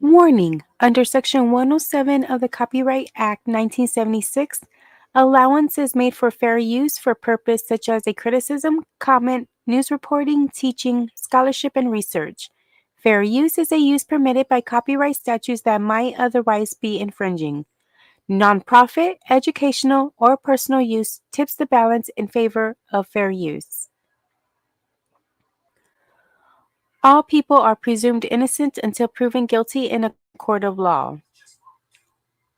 Warning: under Section 107 of the Copyright Act 1976, allowance is made for fair use for purpose such as a criticism, comment, news reporting, teaching, scholarship, and research. Fair use is a use permitted by copyright statutes that might otherwise be infringing. Nonprofit, educational, or personal use tips the balance in favor of fair use. All people are presumed innocent until proven guilty in a court of law.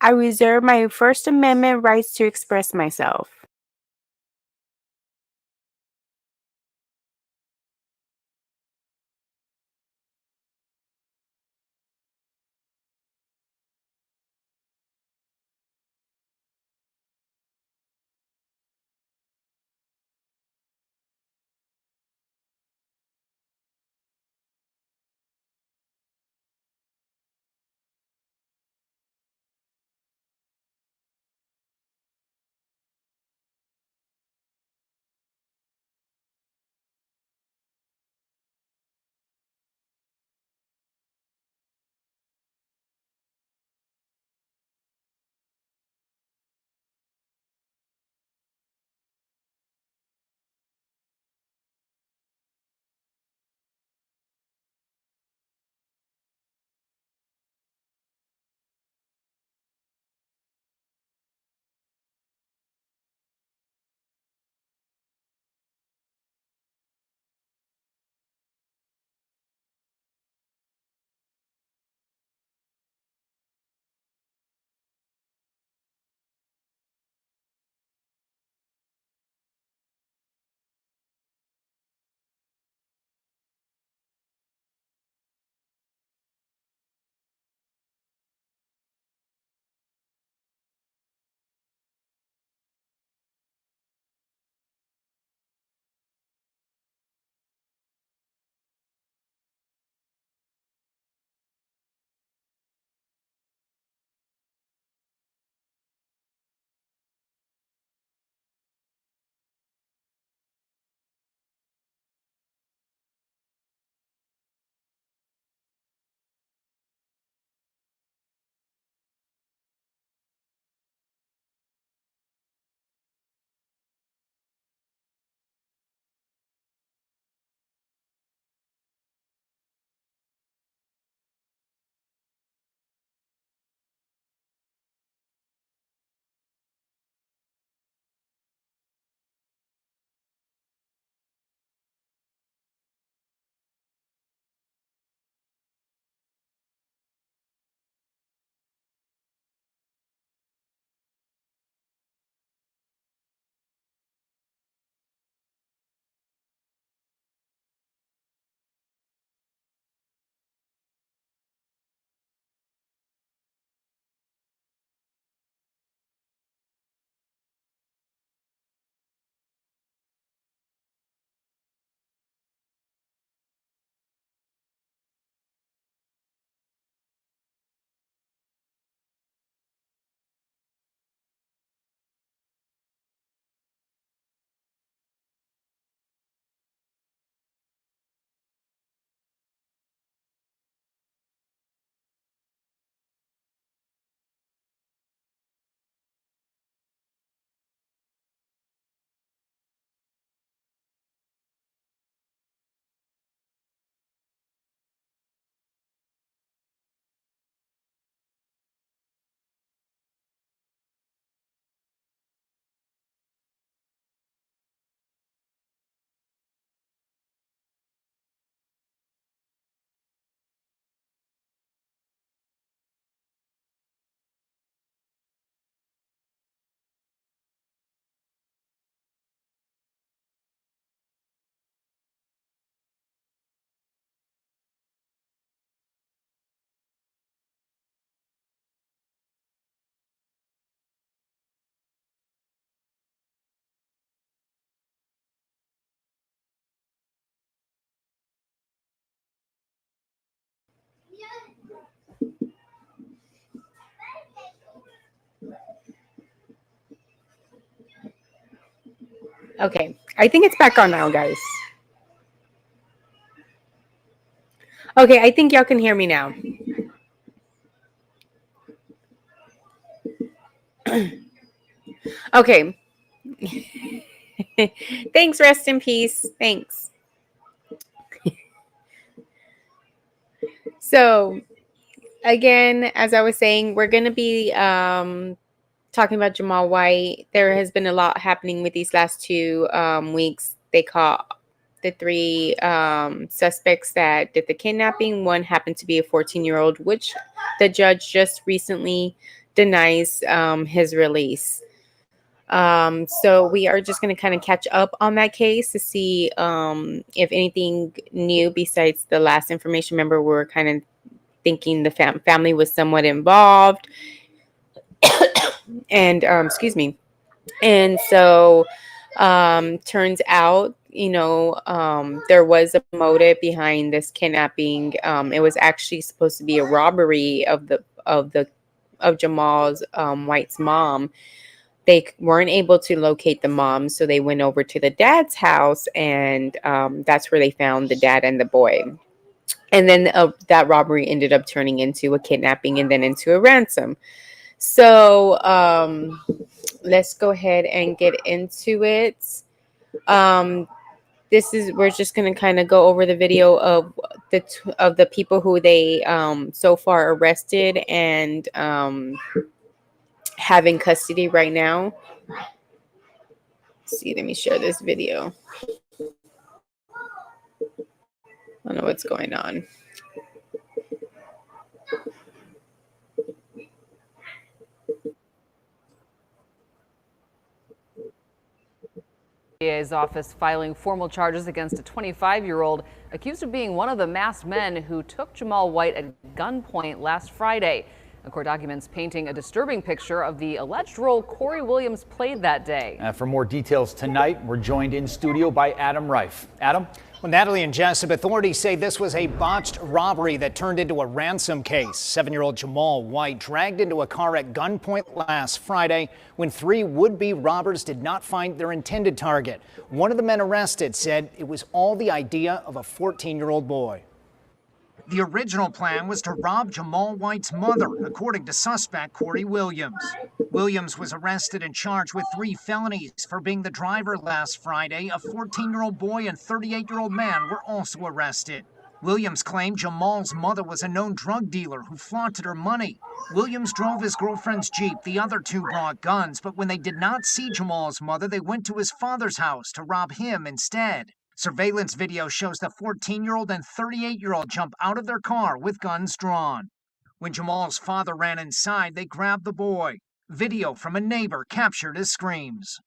I reserve my First Amendment rights to express myself. Okay, I think it's back on now, guys. Okay, I think y'all can hear me now. Okay. Thanks, rest in peace. Thanks. So, again, as I was saying, we're going to be talking about Jamal White. There has been a lot happening with these last 2 weeks. They caught the 3 suspects that did the kidnapping. One happened to be a 14-year-old, which the judge just recently denies his release. So we are just going to kind of catch up on that case to see if anything new besides the last information. Remember, we were kind of thinking the family was somewhat involved, and excuse me. And so turns out, there was a motive behind this kidnapping. It was actually supposed to be a robbery of Jamal's White's mom. They weren't able to locate the mom, so they went over to the dad's house, and that's where they found the dad and the boy. And then that robbery ended up turning into a kidnapping and then into a ransom. So let's go ahead and get into it. We're just going to kind of go over the video of the people who they so far arrested and have in custody right now. Let's see, let me share this video. I don't know what's going on. DA's office filing formal charges against a 25-year-old accused of being one of the masked men who took Jamal White at gunpoint last Friday. The court documents painting a disturbing picture of the alleged role Corey Williams played that day. For more details tonight, we're joined in studio by Adam Reif. Adam? Well, Natalie and Jessup, authorities say this was a botched robbery that turned into a ransom case. 7-year-old Jamal White dragged into a car at gunpoint last Friday when 3 would-be robbers did not find their intended target. One of the men arrested said it was all the idea of a 14-year-old boy. The original plan was to rob Jamal White's mother, according to suspect Corey Williams. Williams was arrested and charged with 3 felonies for being the driver last Friday. A 14-year-old boy and 38-year-old man were also arrested. Williams claimed Jamal's mother was a known drug dealer who flaunted her money. Williams drove his girlfriend's Jeep. The other 2 brought guns, but when they did not see Jamal's mother, they went to his father's house to rob him instead. Surveillance video shows the 14-year-old and 38-year-old jump out of their car with guns drawn. When Jamal's father ran inside, they grabbed the boy. Video from a neighbor captured his screams.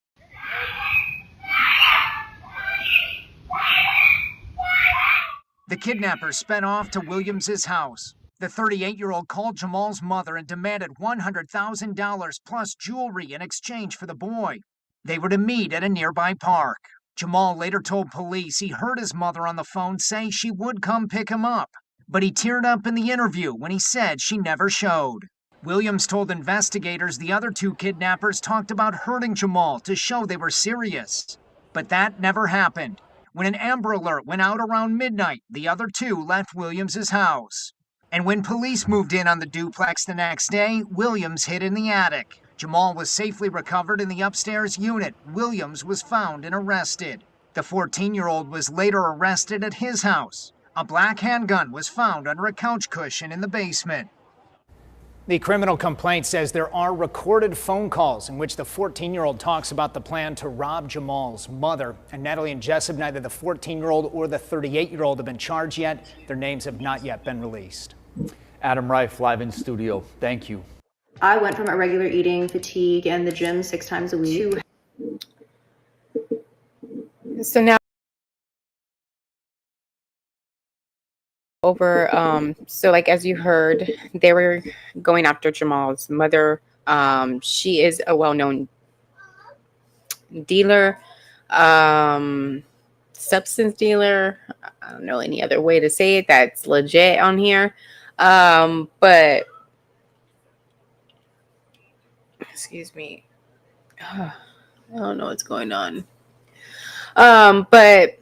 The kidnappers sped off to Williams's house. The 38-year-old called Jamal's mother and demanded $100,000 plus jewelry in exchange for the boy. They were to meet at a nearby park. Jamal later told police he heard his mother on the phone say she would come pick him up, but he teared up in the interview when he said she never showed. Williams told investigators the other 2 kidnappers talked about hurting Jamal to show they were serious, but that never happened. When an Amber Alert went out around midnight, the other 2 left Williams's house. And when police moved in on the duplex the next day, Williams hid in the attic. Jamal was safely recovered in the upstairs unit. Williams was found and arrested. The 14-year-old was later arrested at his house. A black handgun was found under a couch cushion in the basement. The criminal complaint says there are recorded phone calls in which the 14-year-old talks about the plan to rob Jamal's mother. And Natalie and Jessup, neither the 14-year-old or the 38-year-old have been charged yet. Their names have not yet been released. Adam Reif, live in studio. Thank you. I went from irregular eating, fatigue, and the gym 6 times a week. So now over, so like as you heard, they were going after Jamal's mother. She is a well-known dealer, substance dealer. I don't know any other way to say it that's legit on here. But excuse me. I don't know what's going on. But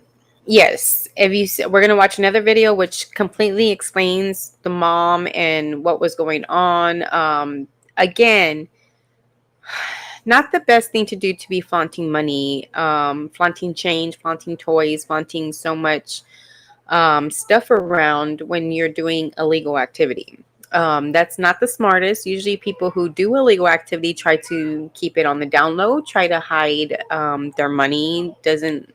yes, we're going to watch another video which completely explains the mom and what was going on. Again, not the best thing to do, to be flaunting money, flaunting change, flaunting toys, flaunting so much stuff around when you're doing illegal activity. That's not the smartest. Usually people who do illegal activity try to keep it on the down low, try to hide their money, doesn't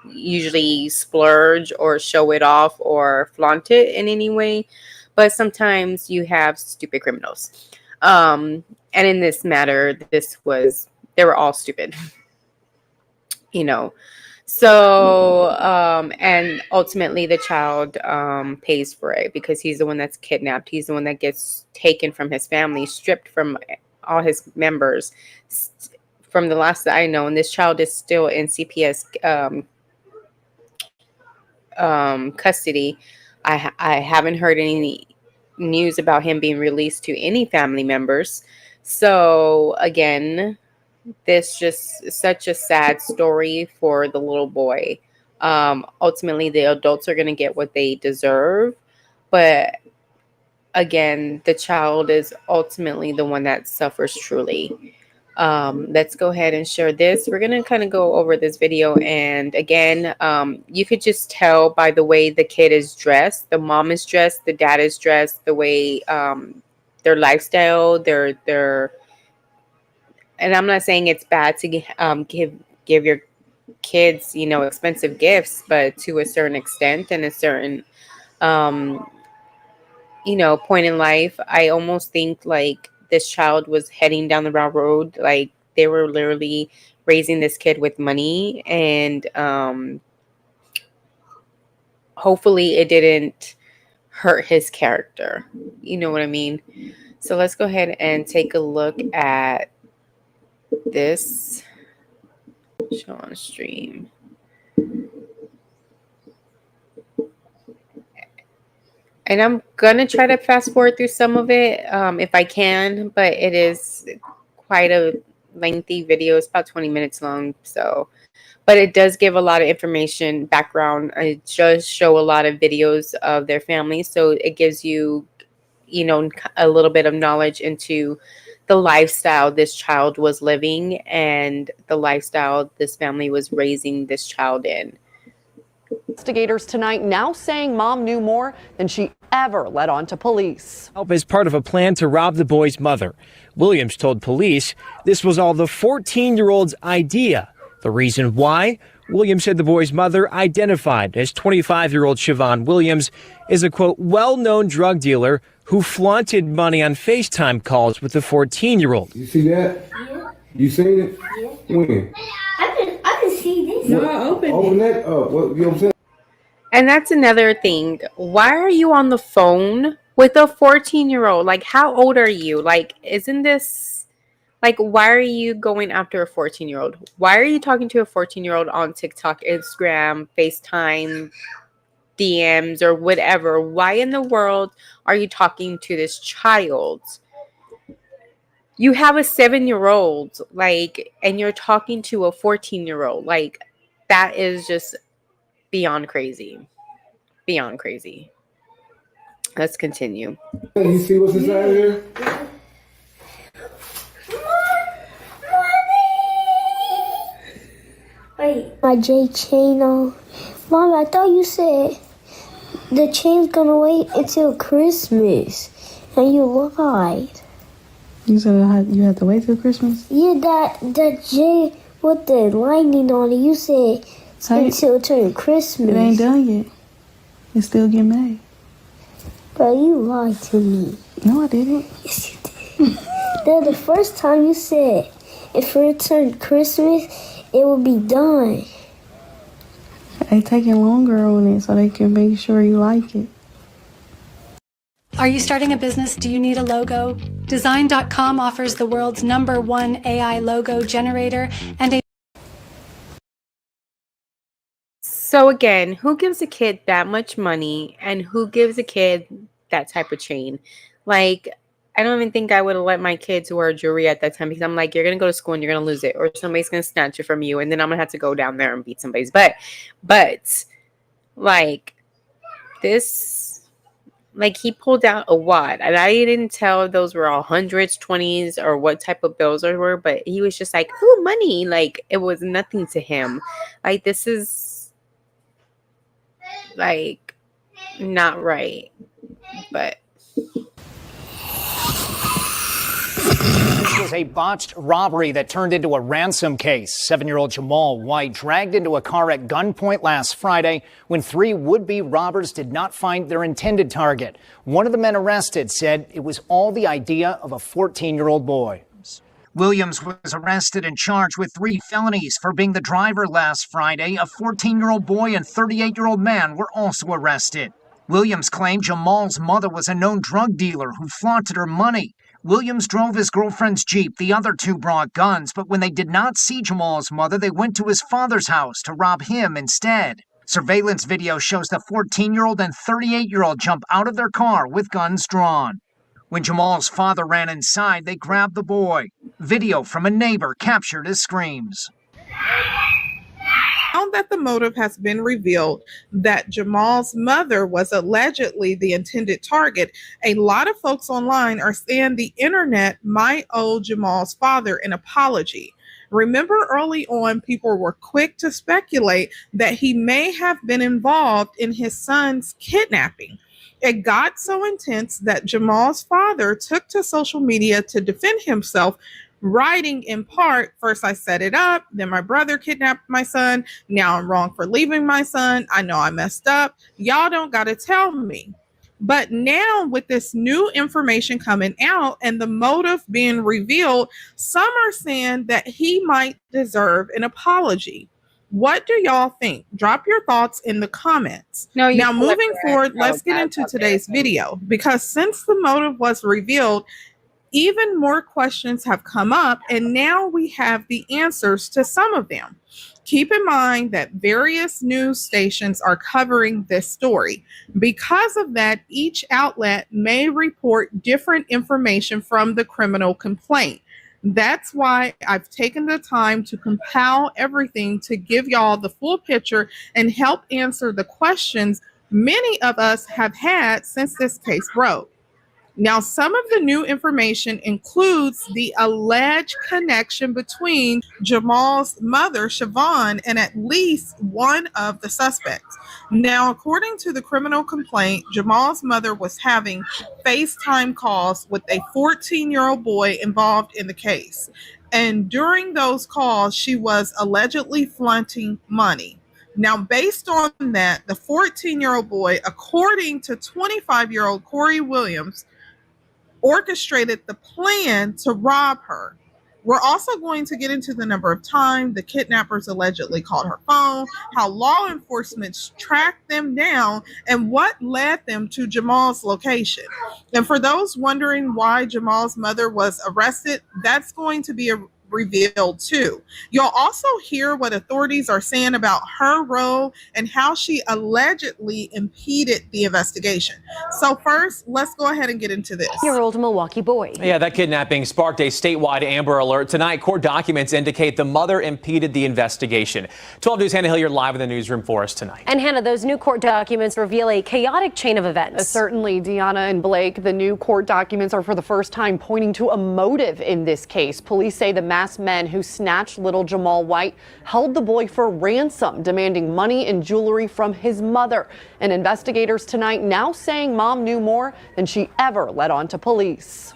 usually splurge or show it off or flaunt it in any way. But sometimes you have stupid criminals. And in this matter, they were all stupid, you know. So, and ultimately the child pays for it because he's the one that's kidnapped. He's the one that gets taken from his family, stripped from all his members. From the last that I know, and this child is still in CPS custody. I haven't heard any news about him being released to any family members. So again, this just such a sad story for the little boy. Ultimately, the adults are going to get what they deserve, but again, the child is ultimately the one that suffers truly. Let's go ahead and share this. We're going to kind of go over this video. And again, you could just tell by the way the kid is dressed. The mom is dressed, the dad is dressed, the way their lifestyle, their and I'm not saying it's bad to give your kids, you know, expensive gifts, but to a certain extent and a certain you know, point in life. I almost think like this child was heading down the wrong road. Like they were literally raising this kid with money, and hopefully it didn't hurt his character. You know what I mean? So let's go ahead and take a look at this. Show on stream. And I'm gonna try to fast forward through some of it if I can, but it is quite a lengthy video. It's about 20 minutes long. So, but it does give a lot of information, background. It does show a lot of videos of their family. So it gives you, you know, a little bit of knowledge into the lifestyle this child was living and the lifestyle this family was raising this child in. Investigators tonight now saying mom knew more than she ever let on to police. Help as part of a plan to rob the boy's mother. Williams told police this was all the 14-year-old's idea. The reason why? Williams said the boy's mother, identified as 25-year-old Siobhan Williams, is a, quote, well-known drug dealer who flaunted money on FaceTime calls with the 14-year-old. You see that? Yeah. You seen it? Yeah. When? I can see this. No, I open that up. What, you know what I'm saying? And that's another thing. Why are you on the phone with a 14-year-old? Like, how old are you? Like, isn't this, like, why are you going after a 14-year-old? Why are you talking to a 14-year-old on TikTok, Instagram, FaceTime, DMs, or whatever? Why in the world are you talking to this child? You have a 7-year-old, like, and you're talking to a 14-year-old. Like, that is just beyond crazy. Beyond crazy. Let's continue. You see what's inside here? Wait, my J chain on. Mom, I thought you said the chain's gonna wait until Christmas. And you lied. You said you had to wait till Christmas? Yeah, that J with the lightning on it, you said until turn Christmas. It ain't done yet. It's still getting made. Bro, you lied to me. No, I didn't. Yes, you did. Then the first time you said if it turned Christmas, it would be done. They taking longer on it so they can make sure you like it. Are you starting a business? Do you need a logo? Design.com offers the world's #1 AI logo generator and a... So again, who gives a kid that much money and who gives a kid that type of chain? Like, I don't even think I would have let my kids wear jewelry at that time because I'm like, you're going to go to school and you're going to lose it or somebody's going to snatch it from you and then I'm going to have to go down there and beat somebody's butt. But like this Like, he pulled out a wad, and I didn't tell if those were all hundreds, 20s, or what type of bills they were, but he was just like, ooh, money. Like, it was nothing to him. Like, this is, like, not right. But this was a botched robbery that turned into a ransom case. 7-year-old Jamal White dragged into a car at gunpoint last Friday when 3 would-be robbers did not find their intended target. One of the men arrested said it was all the idea of a 14-year-old boy. Williams was arrested and charged with 3 felonies for being the driver last Friday. A 14-year-old boy and 38-year-old man were also arrested. Williams claimed Jamal's mother was a known drug dealer who flaunted her money. Williams drove his girlfriend's Jeep. The other 2 brought guns, but when they did not see Jamal's mother, they went to his father's house to rob him instead. Surveillance video shows the 14-year-old and 38-year-old jump out of their car with guns drawn. When Jamal's father ran inside, they grabbed the boy. Video from a neighbor captured his screams. Now that the motive has been revealed, that Jamal's mother was allegedly the intended target, a lot of folks online are saying the internet might owe Jamal's father an apology. Remember, early on, people were quick to speculate that he may have been involved in his son's kidnapping. It got so intense that Jamal's father took to social media to defend himself, writing in part, first I set it up, then my brother kidnapped my son, now I'm wrong for leaving my son, I know I messed up, y'all don't gotta tell me. But now with this new information coming out and the motive being revealed, some are saying that he might deserve an apology. What do y'all think? Drop your thoughts in the comments. Now, moving forward, let's get into today's video, because since the motive was revealed, even more questions have come up, and now we have the answers to some of them. Keep in mind that various news stations are covering this story. Because of that, each outlet may report different information from the criminal complaint. That's why I've taken the time to compile everything to give y'all the full picture and help answer the questions many of us have had since this case broke. Now, some of the new information includes the alleged connection between Jamal's mother, Siobhan, and at least one of the suspects. Now, according to the criminal complaint, Jamal's mother was having FaceTime calls with a 14-year-old boy involved in the case. And during those calls, she was allegedly flaunting money. Now, based on that, the 14-year-old boy, according to 25-year-old Corey Williams, orchestrated the plan to rob her. We're also going to get into the number of times the kidnappers allegedly called her phone, how law enforcement tracked them down, and what led them to Jamal's location. And for those wondering why Jamal's mother was arrested, that's going to be revealed too. You'll also hear what authorities are saying about her role and how she allegedly impeded the investigation. So first, let's go ahead and get into this. Year-old Milwaukee boy. Yeah, that kidnapping sparked a statewide Amber Alert. Tonight, court documents indicate the mother impeded the investigation. 12 News Hannah Hilliard live in the newsroom for us tonight. And Hannah, those new court documents reveal a chaotic chain of events. Certainly, Deanna and Blake, the new court documents are for the first time pointing to a motive in this case. Police say the masked men who snatched little Jamal White held the boy for ransom, demanding money and jewelry from his mother. And investigators tonight now saying mom knew more than she ever let on to police.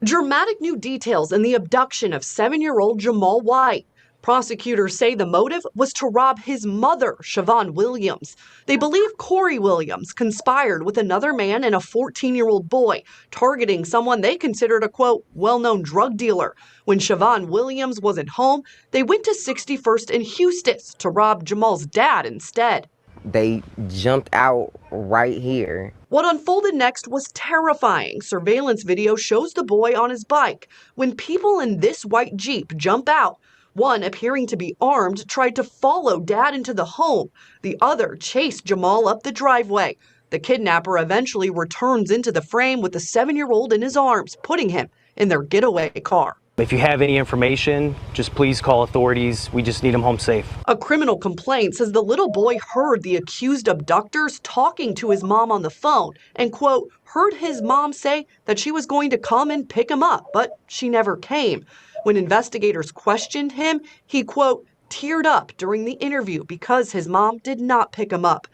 Dramatic new details in the abduction of 7-year-old Jamal White. Prosecutors say the motive was to rob his mother, Siobhan Williams. They believe Corey Williams conspired with another man and a 14-year-old boy, targeting someone they considered a, quote, well-known drug dealer. When Siobhan Williams wasn't home, they went to 61st and Eustis to rob Jamal's dad instead. They jumped out right here. What unfolded next was terrifying. Surveillance video shows the boy on his bike. When people in this white Jeep jump out, one, appearing to be armed, tried to follow dad into the home. The other chased Jamal up the driveway. The kidnapper eventually returns into the frame with the 7-year-old in his arms, putting him in their getaway car. If you have any information, just please call authorities. We just need him home safe. A criminal complaint says the little boy heard the accused abductors talking to his mom on the phone and, quote, heard his mom say that she was going to come and pick him up, but she never came. When investigators questioned him, he, quote, teared up during the interview because his mom did not pick him up.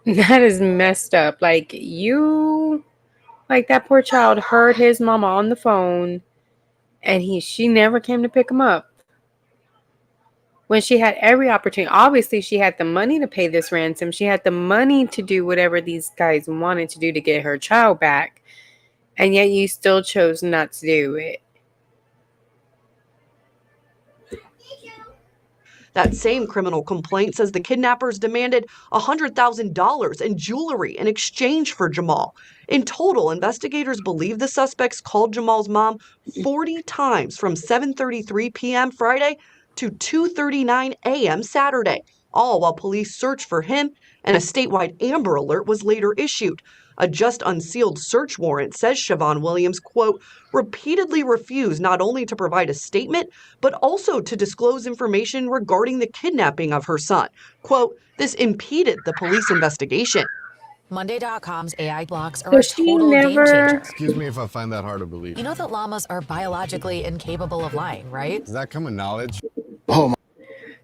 That is messed up. Like, that poor child heard his mama on the phone and she never came to pick him up when she had every opportunity. Obviously, she had the money to pay this ransom. She had the money to do whatever these guys wanted to do to get her child back. And yet you still chose not to do it. That same criminal complaint says the kidnappers demanded $100,000 in jewelry in exchange for Jamal. In total, investigators believe the suspects called Jamal's mom 40 times from 7:33 p.m. Friday to 2:39 a.m. Saturday, all while police searched for him, and a statewide Amber Alert was later issued. A just unsealed search warrant says Siobhan Williams, quote, repeatedly refused not only to provide a statement, but also to disclose information regarding the kidnapping of her son. Quote, this impeded the police investigation. Monday.com's AI blocks are So a she total game changer. Excuse me if I find that hard to believe. You know that llamas are biologically incapable of lying, right? Does that come with knowledge?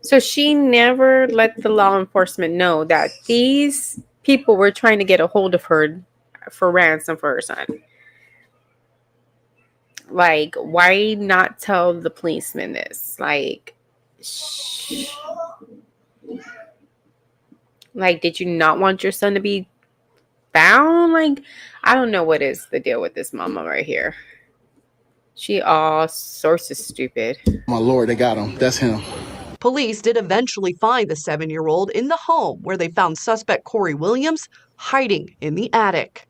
So she never let the law enforcement know that these people were trying to get a hold of her for ransom for her son. Like, why not tell the policeman this? Like, did you not want your son to be found? Like, I don't know what is the deal with this mama right here. She all sorts of stupid. My Lord, they got him. That's him. Police did eventually find the 7-year-old in the home where they found suspect Corey Williams hiding in the attic.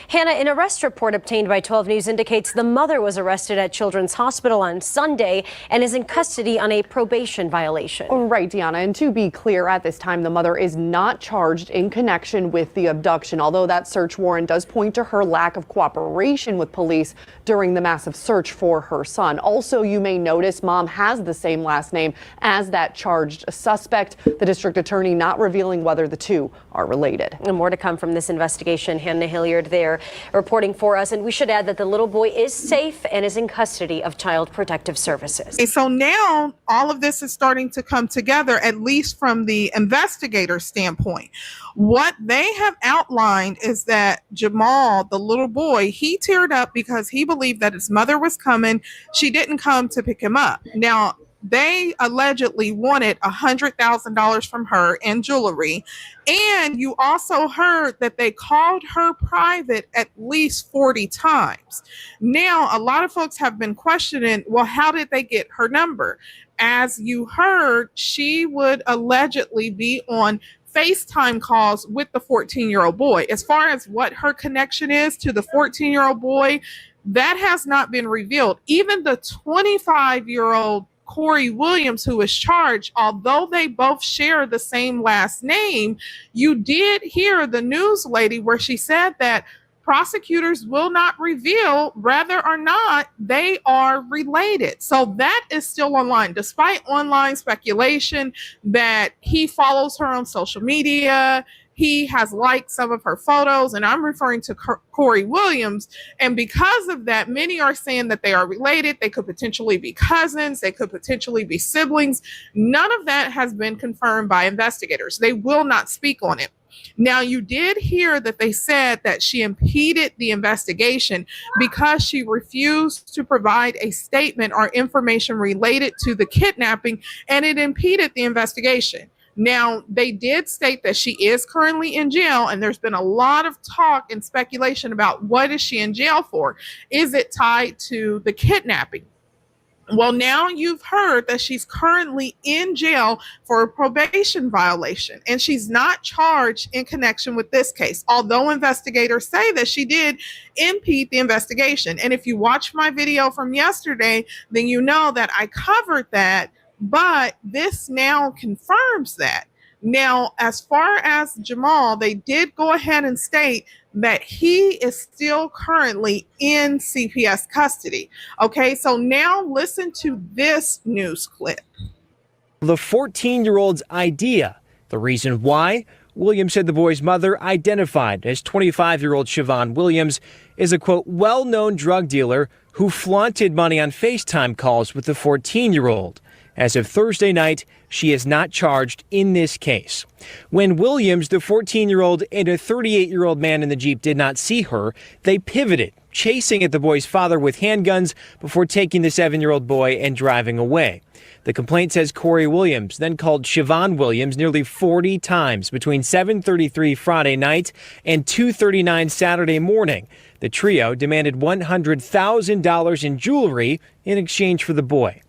Hannah, an arrest report obtained by 12 News indicates the mother was arrested at Children's Hospital on Sunday and is in custody on a probation violation. Right, Deanna. And to be clear, at this time, the mother is not charged in connection with the abduction, although that search warrant does point to her lack of cooperation with police during the massive search for her son. Also, you may notice mom has the same last name as that charged suspect. The district attorney not revealing whether the two are related. And more to come from this investigation. Hannah Hilliard there reporting for us. And we should add that the little boy is safe and is in custody of Child Protective Services. Okay, so now all of this is starting to come together, at least from the investigator standpoint. What they have outlined is that Jamal, the little boy, he teared up because he believed that his mother was coming. She didn't come to pick him up. Now, they allegedly wanted $100,000 from her in jewelry. And you also heard that they called her private at least 40 times. Now, a lot of folks have been questioning, well, how did they get her number? As you heard, she would allegedly be on FaceTime calls with the 14-year-old boy. As far as what her connection is to the 14-year-old boy, that has not been revealed. Even the 25-year-old Corey Williams, who is charged, although they both share the same last name, you did hear the news lady where she said that prosecutors will not reveal whether or not they are related. So that is still online, despite online speculation that he follows her on social media. He has liked some of her photos, and I'm referring to Corey Williams. And because of that, many are saying that they are related. They could potentially be cousins. They could potentially be siblings. None of that has been confirmed by investigators. They will not speak on it. Now, you did hear that they said that she impeded the investigation because she refused to provide a statement or information related to the kidnapping, and it impeded the investigation. Now, they did state that she is currently in jail, and there's been a lot of talk and speculation about what is she in jail for. Is it tied to the kidnapping? Well, now you've heard that she's currently in jail for a probation violation, and she's not charged in connection with this case, although investigators say that she did impede the investigation. And if you watch my video from yesterday, then you know that I covered that. But this now confirms that. Now, as far as Jamal, they did go ahead and state that he is still currently in CPS custody. Okay, so now listen to this news clip. The 14-year-old's idea. The reason why? Williams said the boy's mother, identified as 25-year-old Siobhan Williams, is a, quote, well-known drug dealer who flaunted money on FaceTime calls with the 14-year-old. As of Thursday night, she is not charged in this case. When Williams, the 14-year-old, and a 38-year-old man in the Jeep did not see her, they pivoted, chasing at the boy's father with handguns before taking the 7-year-old boy and driving away. The complaint says Corey Williams then called Siobhan Williams nearly 40 times between 7:33 Friday night and 2:39 Saturday morning. The trio demanded $100,000 in jewelry in exchange for the boy.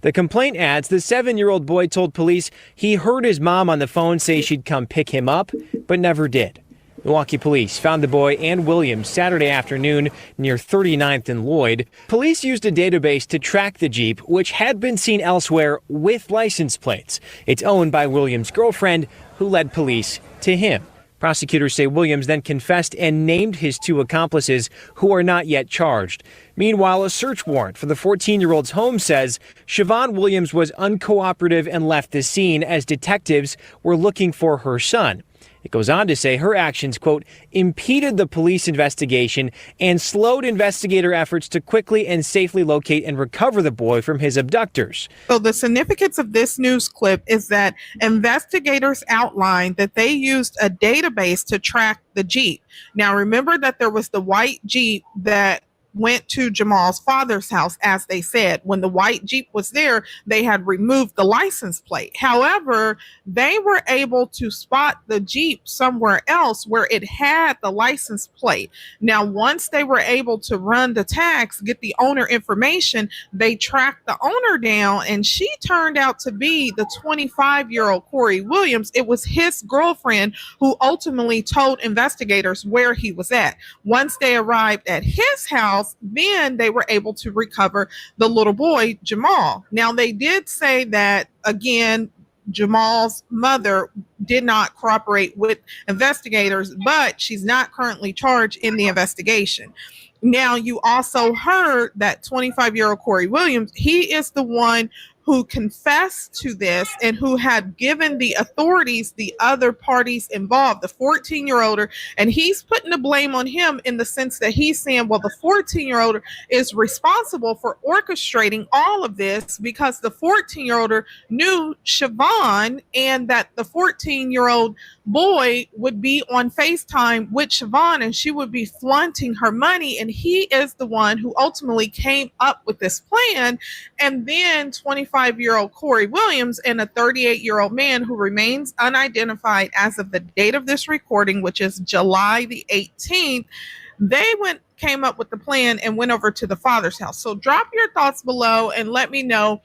The complaint adds the 7-year-old boy told police he heard his mom on the phone say she'd come pick him up, but never did. Milwaukee police found the boy and Williams Saturday afternoon near 39th and Lloyd. Police used a database to track the Jeep, which had been seen elsewhere with license plates. It's owned by Williams' girlfriend, who led police to him. Prosecutors say Williams then confessed and named his 2 accomplices, who are not yet charged. Meanwhile, a search warrant for the 14-year-old's home says Siobhan Williams was uncooperative and left the scene as detectives were looking for her son. It goes on to say her actions, quote, impeded the police investigation and slowed investigator efforts to quickly and safely locate and recover the boy from his abductors. So the significance of this news clip is that investigators outlined that they used a database to track the Jeep. Now, remember that there was the white Jeep that went to Jamal's father's house, as they said. When the white Jeep was there, they had removed the license plate. However, they were able to spot the Jeep somewhere else where it had the license plate. Now, once they were able to run the tags, get the owner information, they tracked the owner down, and she turned out to be the 25-year-old Corey Williams. It was his girlfriend who ultimately told investigators where he was at. Once they arrived at his house, then they were able to recover the little boy, Jamal. Now, they did say that, again, Jamal's mother did not cooperate with investigators, but she's not currently charged in the investigation. Now, you also heard that 25-year-old Corey Williams, he is the one who confessed to this and who had given the authorities the other parties involved, the 14-year-old, and he's putting the blame on him in the sense that he's saying, well, the 14-year-old is responsible for orchestrating all of this because the 14-year-old knew Siobhan and that the 14-year-old boy would be on FaceTime with Siobhan and she would be flaunting her money, and he is the one who ultimately came up with this plan. And then 25-year-old Corey Williams and a 38-year-old man who remains unidentified as of the date of this recording, which is July the 18th, they came up with the plan and went over to the father's house. So drop your thoughts below and let me know.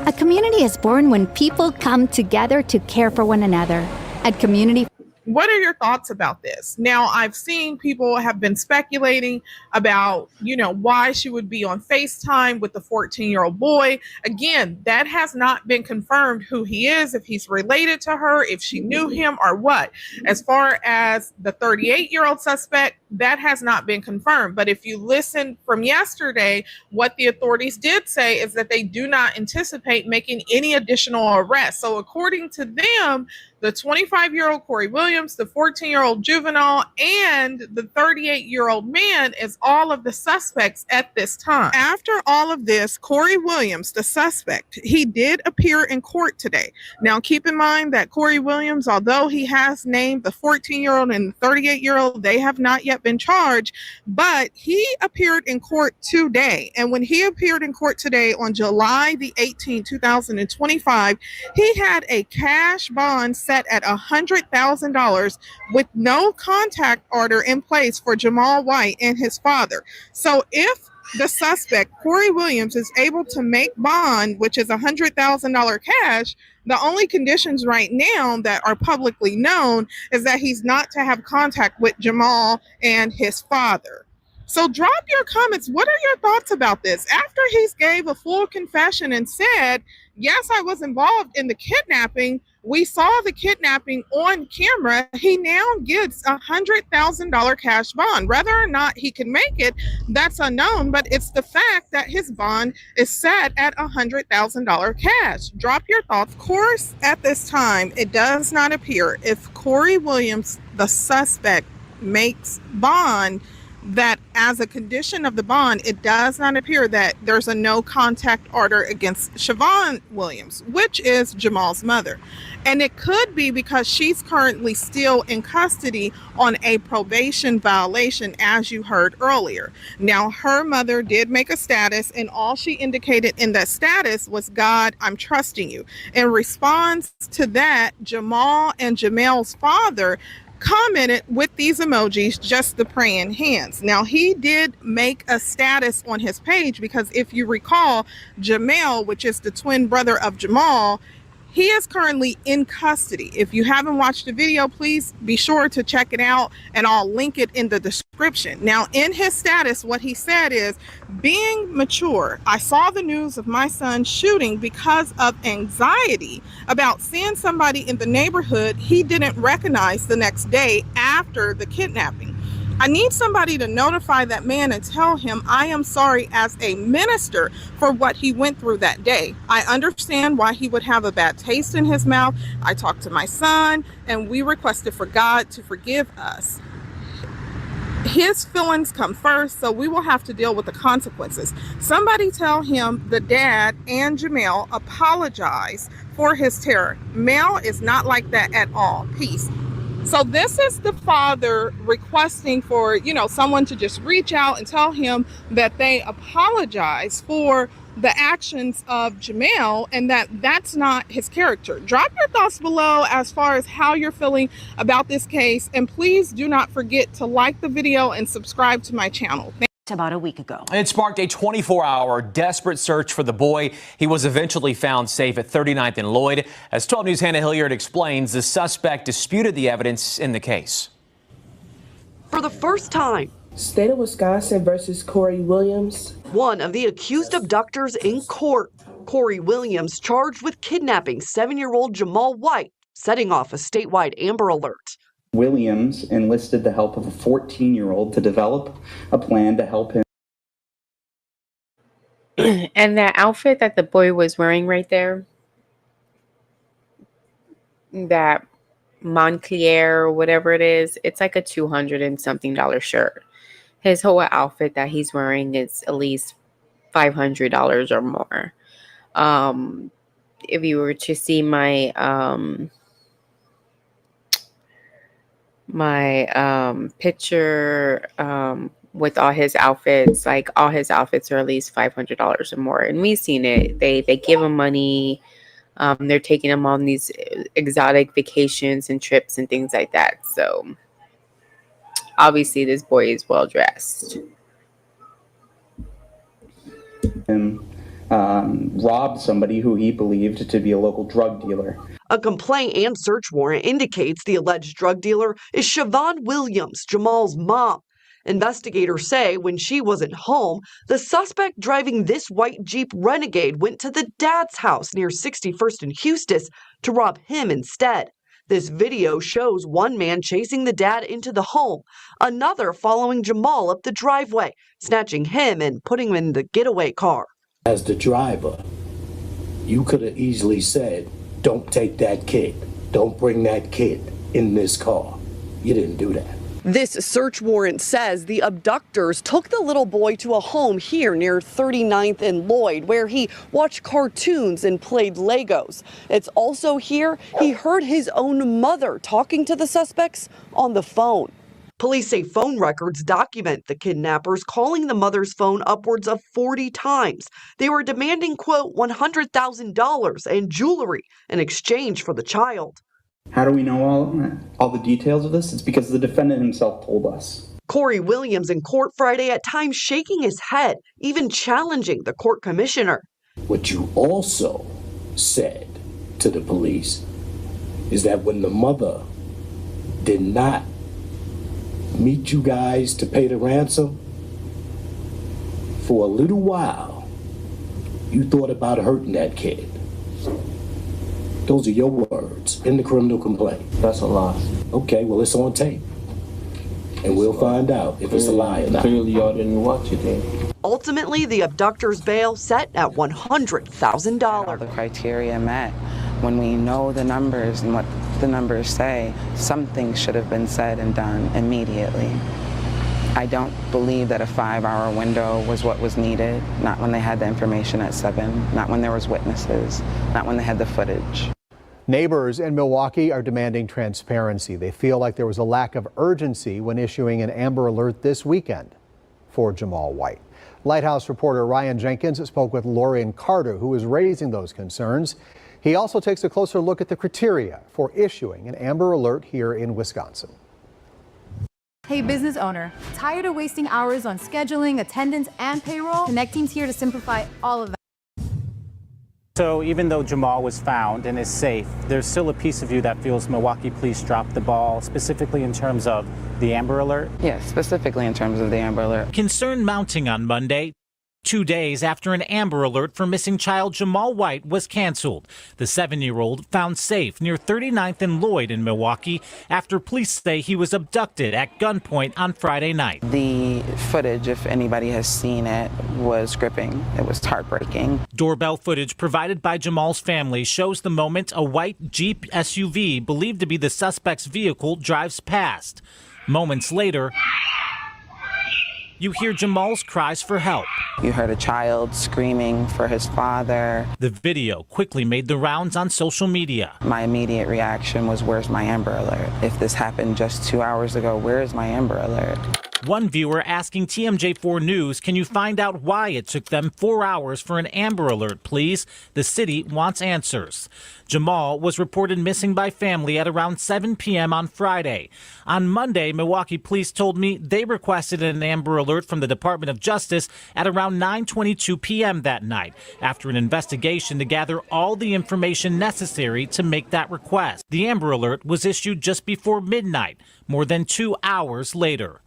A community is born when people come together to care for one another. At Community. What are your thoughts about this? Now, I've seen people have been speculating about, why she would be on FaceTime with the 14-year-old boy. Again, that has not been confirmed who he is, if he's related to her, if she knew him or what. As far as the 38-year-old suspect, that has not been confirmed. But if you listen from yesterday, what the authorities did say is that they do not anticipate making any additional arrests. So according to them, the 25-year-old Corey Williams, the 14-year-old juvenile, and the 38-year-old man is all of the suspects at this time. After all of this, Corey Williams, the suspect, he did appear in court today. Now, keep in mind that Corey Williams, although he has named the 14-year-old and the 38-year-old, they have not yet been charged, but he appeared in court today. And when he appeared in court today on July the 18th, 2025, he had a cash bond set at $100,000 with no contact order in place for Jamal White and his father. So if the suspect, Corey Williams, is able to make bond, which is $100,000 cash, the only conditions right now that are publicly known is that he's not to have contact with Jamal and his father. So drop your comments. What are your thoughts about this? After he's gave a full confession and said, yes, I was involved in the kidnapping, We saw the kidnapping on camera. He now gets a $100,000 cash bond. Whether or not he can make it, that's unknown, but it's the fact that his bond is set at $100,000 cash. Drop your thoughts. Of course, at this time, it does not appear if Corey Williams, the suspect, makes bond, that as a condition of the bond, it does not appear that there's a no contact order against Siobhan Williams, which is Jamal's mother. And it could be because she's currently still in custody on a probation violation, as you heard earlier. Now, her mother did make a status, and all she indicated in that status was, "God, I'm trusting you." In response to that, Jamal and Jamel's father commented with these emojis, just the praying hands. Now, he did make a status on his page because if you recall, Jamal, which is the twin brother of Jamal, he is currently in custody. If you haven't watched the video, please be sure to check it out, and I'll link it in the description. Now, in his status, what he said is, "Being mature, I saw the news of my son shooting because of anxiety about seeing somebody in the neighborhood he didn't recognize the next day after the kidnapping. I need somebody to notify that man and tell him I am sorry as a minister for what he went through that day. I understand why he would have a bad taste in his mouth. I talked to my son and we requested for God to forgive us. His feelings come first, so we will have to deal with the consequences. Somebody tell him the dad and Jamal apologize for his terror. Mel is not like that at all. Peace." So this is the father requesting for, someone to just reach out and tell him that they apologize for the actions of Jamal and that that's not his character. Drop your thoughts below as far as how you're feeling about this case. And please do not forget to like the video and subscribe to my channel. About a week ago. It sparked a 24-hour desperate search for the boy. He was eventually found safe at 39th and Lloyd. As 12 News' Hannah Hilliard explains, the suspect disputed the evidence in the case. For the first time, State of Wisconsin versus Corey Williams. One of the accused abductors in court. Corey Williams charged with kidnapping 7-year-old Jamal White, setting off a statewide Amber Alert. Williams enlisted the help of a 14-year-old to develop a plan to help him. And that outfit that the boy was wearing right there, that Montclair or whatever it is, it's like a $200 and something shirt. His whole outfit that he's wearing is at least $500 or more. If you were to see my picture with all his outfits, like all his outfits are at least $500 or more, and we've seen it. They give him money. They're taking him on these exotic vacations and trips and things like that. So obviously this boy is well dressed. Robbed somebody who he believed to be a local drug dealer. A complaint and search warrant indicates the alleged drug dealer is Siobhan Williams, Jamal's mom. Investigators say when she wasn't home, the suspect driving this white Jeep Renegade went to the dad's house near 61st and Eustis to rob him instead. This video shows one man chasing the dad into the home, another following Jamal up the driveway, snatching him and putting him in the getaway car. As the driver, you could have easily said, "Don't take that kid. Don't bring that kid in this car." You didn't do that. This search warrant says the abductors took the little boy to a home here near 39th and Lloyd, where he watched cartoons and played Legos. It's also here he heard his own mother talking to the suspects on the phone. Police say phone records document the kidnappers calling the mother's phone upwards of 40 times. They were demanding, quote, $100,000 and jewelry in exchange for the child. How do we know all the details of this? It's because the defendant himself told us. Corey Williams in court Friday, at times shaking his head, even challenging the court commissioner. What you also said to the police is that when the mother did not meet you guys to pay the ransom, for a little while, you thought about hurting that kid. Those are your words in the criminal complaint. That's a lie. Okay, well, it's on tape. And we'll find out if it's a lie or not. Clearly, y'all didn't watch it then. Ultimately, the abductor's bail set at $100,000. All the criteria met. When we know the numbers and what the numbers say, something should have been said and done immediately. I don't believe that a 5-hour window was what was needed, not when they had the information at 7, not when there was witnesses, not when they had the footage. Neighbors in Milwaukee are demanding transparency. They feel like there was a lack of urgency when issuing an Amber Alert this weekend for Jamal White. Lighthouse reporter Ryan Jenkins spoke with Lorian Carter, who is raising those concerns. He also takes a closer look at the criteria for issuing an Amber Alert here in Wisconsin. Hey, business owner, tired of wasting hours on scheduling, attendance, and payroll? Connect Team's here to simplify all of that. So even though Jamal was found and is safe, there's still a piece of you that feels Milwaukee police dropped the ball, specifically in terms of the Amber Alert? Yes, specifically in terms of the Amber Alert. Concern mounting on Monday, 2 days after an Amber Alert for missing child Jamal White was canceled. The 7-year-old found safe near 39th and Lloyd in Milwaukee after police say he was abducted at gunpoint on Friday night. The footage, if anybody has seen it, was gripping. It was heartbreaking. Doorbell footage provided by Jamal's family shows the moment a white Jeep SUV believed to be the suspect's vehicle drives past. Moments later, you hear Jamal's cries for help. You heard a child screaming for his father. The video quickly made the rounds on social media. My immediate reaction was, where's my Amber Alert? If this happened just 2 hours ago, where is my Amber Alert? One viewer asking TMJ4 News, can you find out why it took them 4 hours for an Amber Alert, please? The city wants answers. Jamal was reported missing by family at around 7 p.m. on Friday. On Monday, Milwaukee police told me they requested an Amber Alert from the Department of Justice at around 9:22 p.m. that night, after an investigation to gather all the information necessary to make that request. The Amber Alert was issued just before midnight, more than 2 hours later.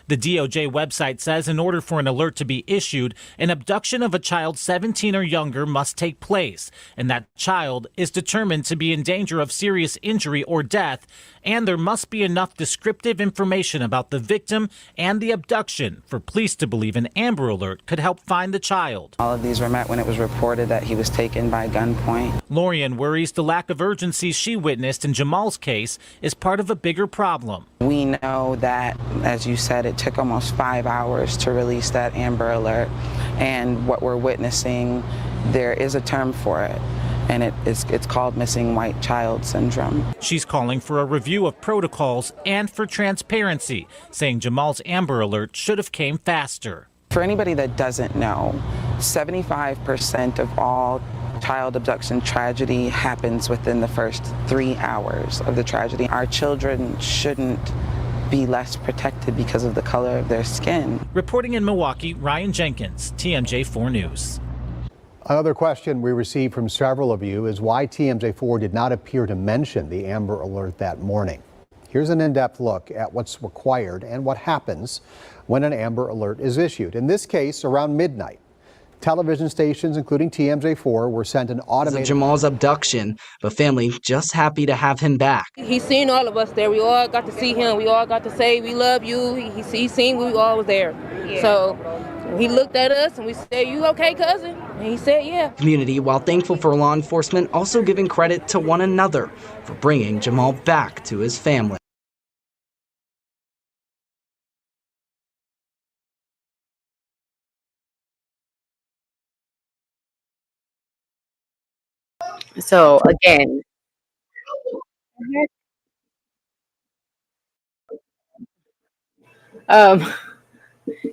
The DOJ website says in order for an alert to be issued, an abduction of a child 17 or younger must take place, and that child is determined to be in danger of serious injury or death, and there must be enough descriptive information about the victim and the abduction for police to believe an Amber Alert could help find the child. All of these were met when it was reported that he was taken by gunpoint. Lorian worries the lack of urgency she witnessed in Jamal's case is part of a bigger problem. We know that, as you said, it took almost 5 hours to release that Amber Alert, and what we're witnessing, there is a term for it, and it's called missing white child syndrome. She's calling for a review of protocols and for transparency, saying Jamal's Amber Alert should have came faster. For anybody that doesn't know, 75% of all child abduction tragedy happens within the first 3 hours of the tragedy. Our children shouldn't be less protected because of the color of their skin. Reporting in Milwaukee, Ryan Jenkins, TMJ4 News. Another question we received from several of you is why TMJ4 did not appear to mention the Amber Alert that morning. Here's an in-depth look at what's required and what happens when an Amber Alert is issued. In this case, around midnight, television stations, including TMJ4, were sent an automated... Jamal's abduction, but family just happy to have him back. He's seen all of us there. We all got to see him. We all got to say, we love you. He seen we all was there. Yeah. So he looked at us and we said, you okay, cousin? And he said, yeah. Community, while thankful for law enforcement, also giving credit to one another for bringing Jamal back to his family. So again,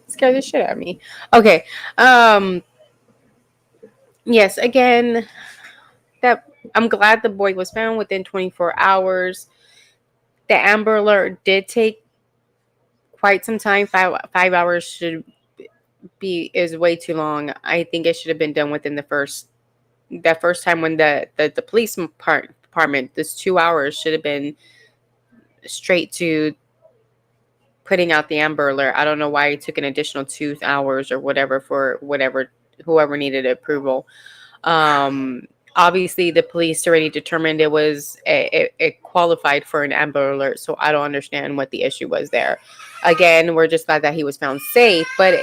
scared the shit out of me. Okay. Yes, again, that I'm glad the boy was found within 24 hours. The Amber Alert did take quite some time. Five hours is way too long. I think it should have been done within that first time when the police department, this 2 hours should have been straight to putting out the Amber Alert. I don't know why it took an additional 2 hours or whatever for whoever needed approval. obviously the police already determined it qualified for an Amber Alert. So I don't understand what the issue was there. Again, we're just glad that he was found safe, but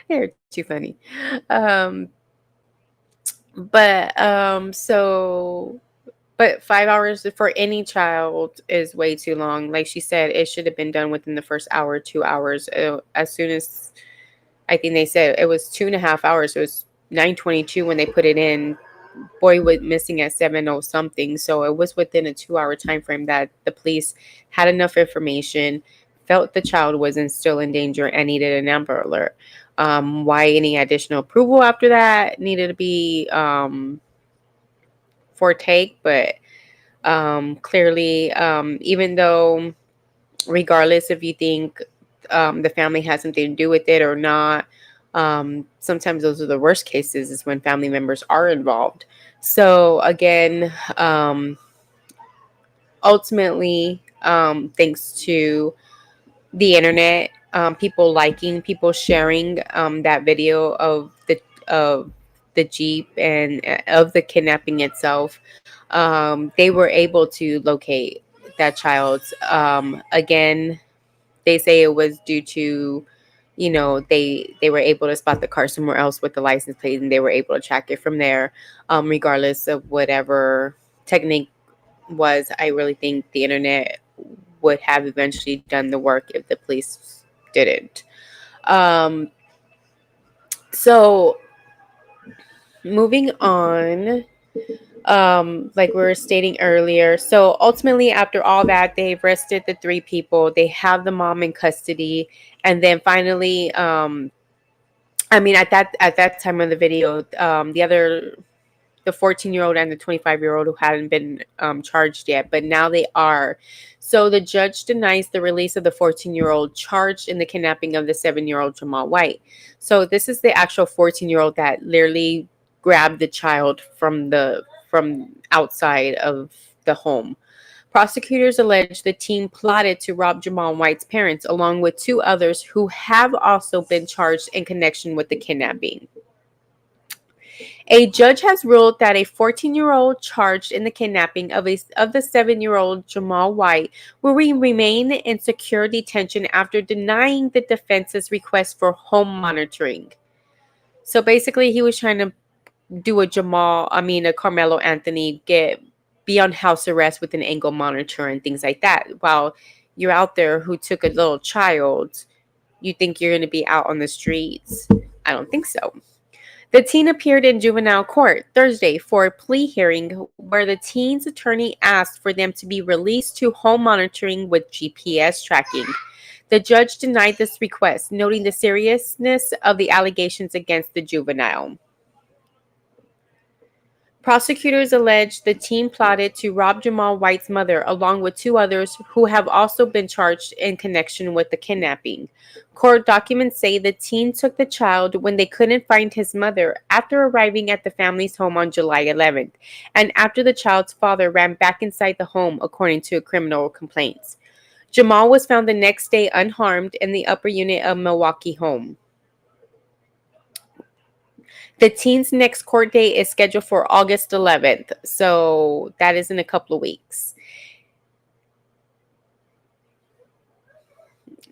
they're too funny. Um, but 5 hours for any child is way too long. Like she said, it should have been done within the first hour, 2 hours. As soon as I think they said it was 2.5 hours. It was 9:22 when they put it in. Boy went missing at 7:00 something. So it was within a 2 hour time frame that the police had enough information, felt the child wasn't still in danger, and needed an Amber Alert. Why any additional approval after that needed to be foretake, but clearly, even though, regardless if you think the family has something to do with it or not, sometimes those are the worst cases, is when family members are involved. So again, ultimately, thanks to the internet, people liking, people sharing that video of the Jeep and of the kidnapping itself, they were able to locate that child. Again, they say it was due to, they were able to spot the car somewhere else with the license plate, and they were able to track it from there. Regardless of whatever technique was, I really think the internet would have eventually done the work if the police didn't. So moving on, like we were stating earlier, so ultimately after all that, they arrested the 3 people. They have the mom in custody, and then finally, I mean, at that time of the video, the 14-year-old and the 25-year-old who hadn't been charged yet, but now they are. So the judge denies the release of the 14-year-old charged in the kidnapping of the 7-year-old Jamal White. So this is the actual 14-year-old that literally grabbed the child from outside of the home. Prosecutors allege the team plotted to rob Jamal White's parents, along with 2 others who have also been charged in connection with the kidnapping. A judge has ruled that a 14-year-old charged in the kidnapping of the 7-year-old Jamal White will remain in secure detention after denying the defense's request for home monitoring. So basically, he was trying to do a Carmelo Anthony, be on house arrest with an ankle monitor and things like that. While you're out there who took a little child, you think you're going to be out on the streets? I don't think so. The teen appeared in juvenile court Thursday for a plea hearing where the teen's attorney asked for them to be released to home monitoring with GPS tracking. The judge denied this request, noting the seriousness of the allegations against the juvenile. Prosecutors allege the teen plotted to rob Jamal White's mother, along with 2 others who have also been charged in connection with the kidnapping. Court documents say the teen took the child when they couldn't find his mother after arriving at the family's home on July 11th, and after the child's father ran back inside the home, according to criminal complaints. Jamal was found the next day unharmed in the upper unit of Milwaukee home. The teen's next court date is scheduled for August 11th, so that is in a couple of weeks.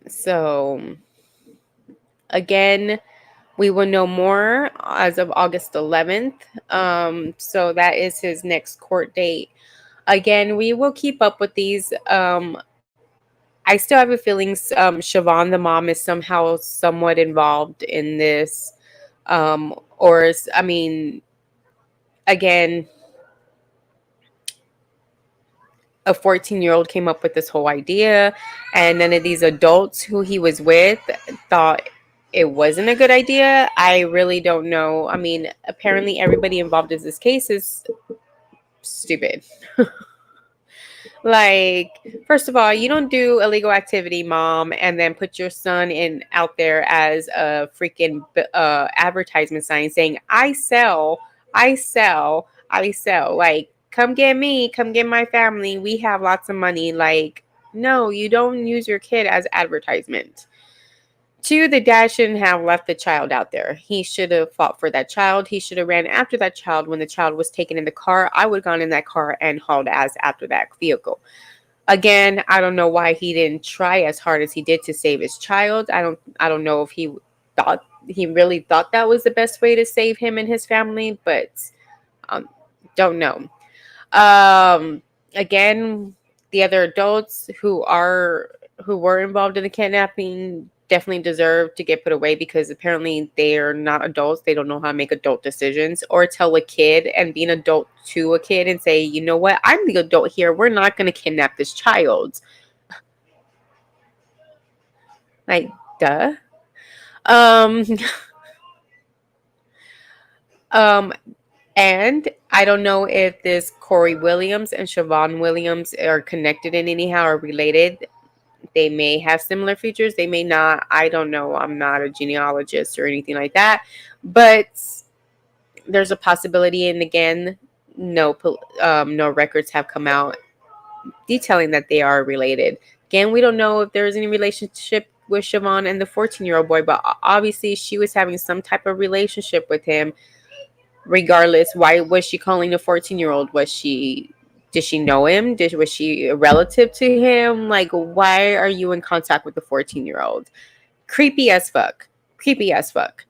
So, again, we will know more as of August 11th. So that is his next court date. Again, we will keep up with these. I still have a feeling Siobhan, the mom, is somehow somewhat involved in this. Again, a 14-year-old came up with this whole idea, and none of these adults who he was with thought it wasn't a good idea. I really don't know. I mean, apparently everybody involved in this case is stupid. Like, first of all, you don't do illegal activity, mom, and then put your son out there as a freaking advertisement sign saying, I sell. Like, come get me, come get my family. We have lots of money. Like, No, you don't use your kid as advertisement. Two, the dad shouldn't have left the child out there. He should have fought for that child. He should have ran after that child when the child was taken in the car. I would have gone in that car and hauled ass after that vehicle. Again, I don't know why he didn't try as hard as he did to save his child. I don't know if he really thought that was the best way to save him and his family, but don't know. Again, the other adults who were involved in the kidnapping definitely deserve to get put away because apparently they are not adults. They don't know how to make adult decisions or tell a kid and be an adult to a kid and say, you know what, I'm the adult here. We're not going to kidnap this child. Like, duh. Um, and I don't know if this Corey Williams and Siobhan Williams are connected in anyhow or related. They may have similar features. They may not. I don't know. I'm not a genealogist or anything like that. But there's a possibility. And again, no records have come out detailing that they are related. Again, we don't know if there's any relationship with Siobhan and the 14-year-old boy, but obviously she was having some type of relationship with him. Regardless, why was she calling the 14-year-old? Did she know him? Was she a relative to him? Like, why are you in contact with the 14-year-old? Creepy as fuck. Creepy as fuck.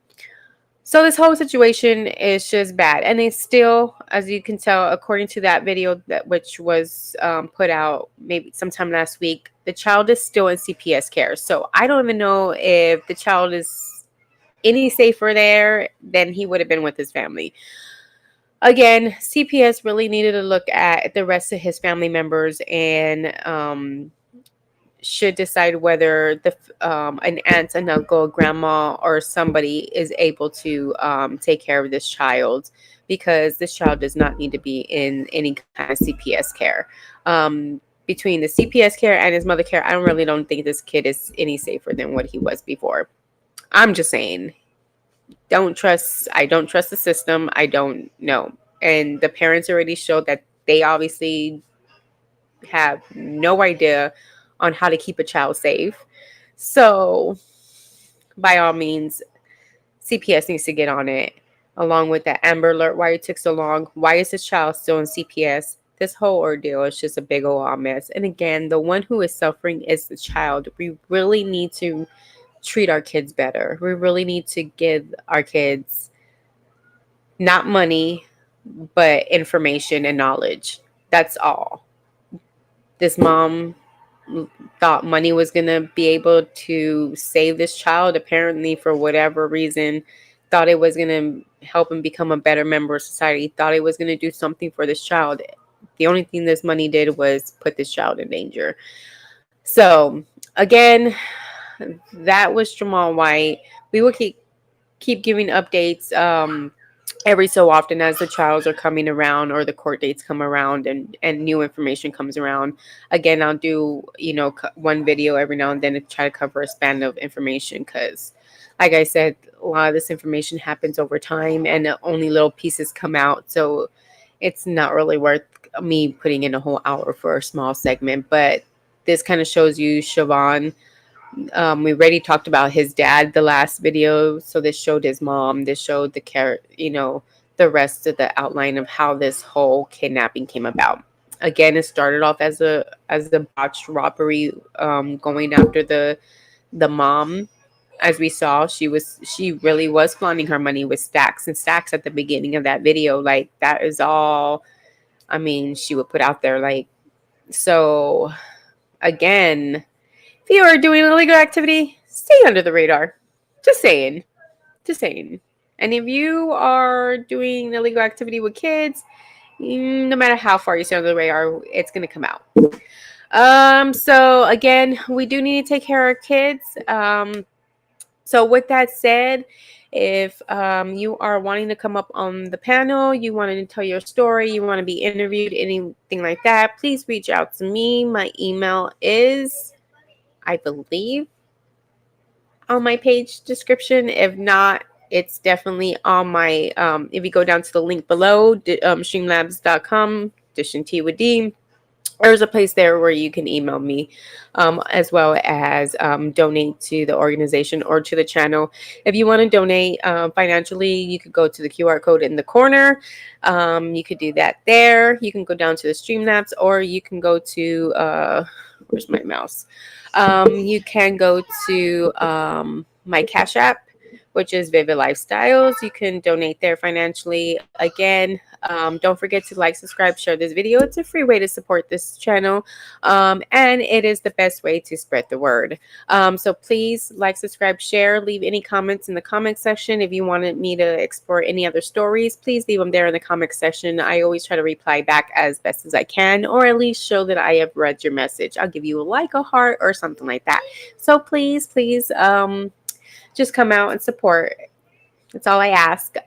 So this whole situation is just bad. And it's still, as you can tell, according to that video which was put out maybe sometime last week, the child is still in CPS care. So I don't even know if the child is any safer there than he would have been with his family. Again, CPS really needed to look at the rest of his family members and should decide whether an aunt, an uncle, grandma, or somebody is able to take care of this child, because this child does not need to be in any kind of CPS care. Between the CPS care and his mother care, I don't think this kid is any safer than what he was before. I'm just saying. I don't trust the system. I don't know. And the parents already showed that they obviously have no idea on how to keep a child safe. So by all means, CPS needs to get on it, along with that Amber Alert. Why it took so long? Why is this child still in CPS? This whole ordeal is just a big old mess. And again, the one who is suffering is the child. We really need to treat our kids better. We really need to give our kids not money, but information and knowledge. That's all. This mom thought money was going to be able to save this child, apparently, for whatever reason. Thought it was going to help him become a better member of society. Thought it was going to do something for this child. The only thing this money did was put this child in danger. So, again, that was Jamal White. We will keep giving updates every so often as the trials are coming around or the court dates come around and new information comes around. Again, I'll do one video every now and then to try to cover a span of information, because like I said, a lot of this information happens over time and only little pieces come out, so it's not really worth me putting in a whole hour for a small segment. But this kind of shows you Siobhan. We already talked about his dad the last video, so this showed his mom. This showed the rest of the outline of how this whole kidnapping came about. Again, it started off as a botched robbery, going after the mom. As we saw, she really was flaunting her money with stacks and stacks at the beginning of that video. Like, that is all. I mean, she would put out there. Like, so again, if you are doing illegal activity, stay under the radar. Just saying. And if you are doing illegal activity with kids, no matter how far you stay under the radar, it's going to come out. So again, we do need to take care of our kids. So with that said, if you are wanting to come up on the panel, you want to tell your story, you want to be interviewed, anything like that, please reach out to me. My email is, I believe, on my page description. If not, it's definitely on my, if you go down to the link below, streamlabs.com, Dish and T with D, there's a place there where you can email me, as well as donate to the organization or to the channel. If you want to donate financially, you could go to the QR code in the corner. You could do that there. You can go down to the Streamlabs, or you can go to where's my mouse? You can go to my Cash App, which is Vivid Lifestyles. You can donate there financially. Again, don't forget to like, subscribe, share this video. It's a free way to support this channel, and it is the best way to spread the word. So please like, subscribe, share, leave any comments in the comment section. If you wanted me to explore any other stories, please leave them there in the comment section. I always try to reply back as best as I can, or at least show that I have read your message. I'll give you a like, a heart, or something like that. So please, just come out and support. That's all I ask.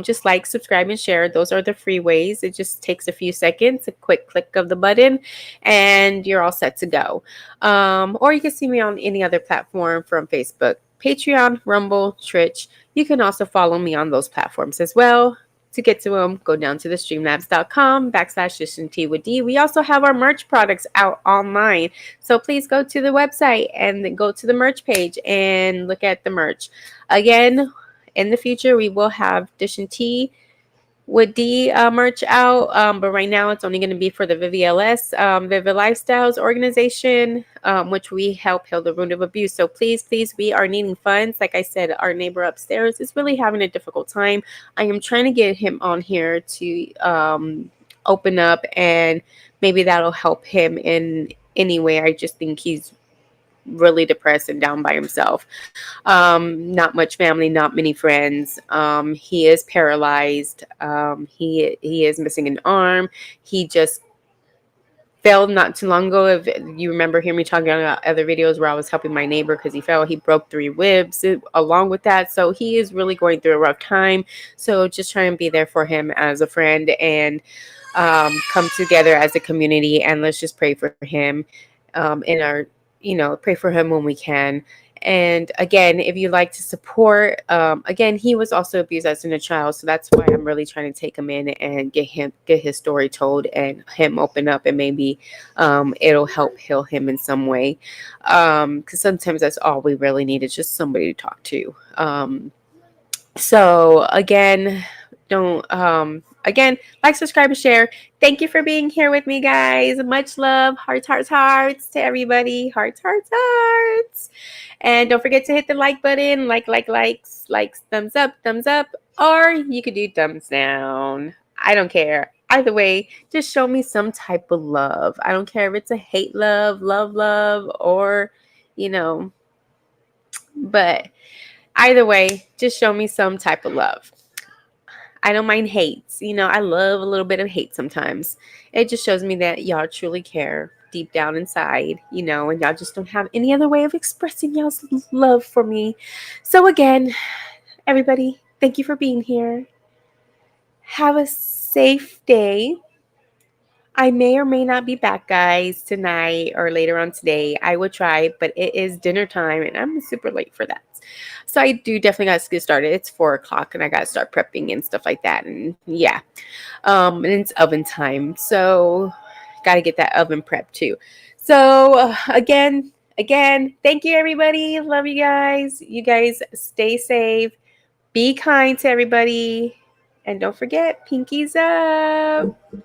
Just like, subscribe, and share. Those are the free ways. It just takes a few seconds, a quick click of the button, and you're all set to go. Or you can see me on any other platform from Facebook, Patreon, Rumble, Twitch. You can also follow me on those platforms as well. To get to them, go down to the streamlabs.com/Dish&Tea with D. We also have our merch products out online. So please go to the website and then go to the merch page and look at the merch. Again, in the future, we will have Dish and Tea with D merch out, but right now it's only going to be for the VVLS, Vivid Lifestyles organization, which we help heal the wound of abuse. So please, we are needing funds. Like I said, our neighbor upstairs is really having a difficult time. I am trying to get him on here to open up, and maybe that'll help him in any way. I just think he's really depressed and down by himself. Not much family, not many friends. He is paralyzed. He is missing an arm. He just fell not too long ago. If you remember hearing me talking about other videos where I was helping my neighbor because he fell, he broke 3 ribs along with that. So he is really going through a rough time. So just try and be there for him as a friend, and come together as a community, and let's just pray for him in our, pray for him when we can. And again, if you'd like to support, again, he was also abused as a child. So that's why I'm really trying to take him in and get his story told and him open up, and maybe it'll help heal him in some way. Because sometimes that's all we really need, is just somebody to talk to. So again, again, like, subscribe, and share. Thank you for being here with me, guys. Much love. Hearts, hearts, hearts to everybody. Hearts, hearts, hearts. And don't forget to hit the like button. Likes, thumbs up, or you could do thumbs down. I don't care. Either way, just show me some type of love. I don't care if it's a hate love, love, or, but either way, just show me some type of love. I don't mind hates. I love a little bit of hate sometimes. It just shows me that y'all truly care deep down inside, and y'all just don't have any other way of expressing y'all's love for me. So again, everybody, thank you for being here. Have a safe day. I may or may not be back, guys, tonight or later on today. I will try, but it is dinner time, and I'm super late for that. So I do definitely got to get started. It's 4 o'clock, and I got to start prepping and stuff like that. And yeah, and it's oven time, so got to get that oven prepped too. So again, thank you, everybody. Love you guys. You guys stay safe. Be kind to everybody. And don't forget, pinkies up.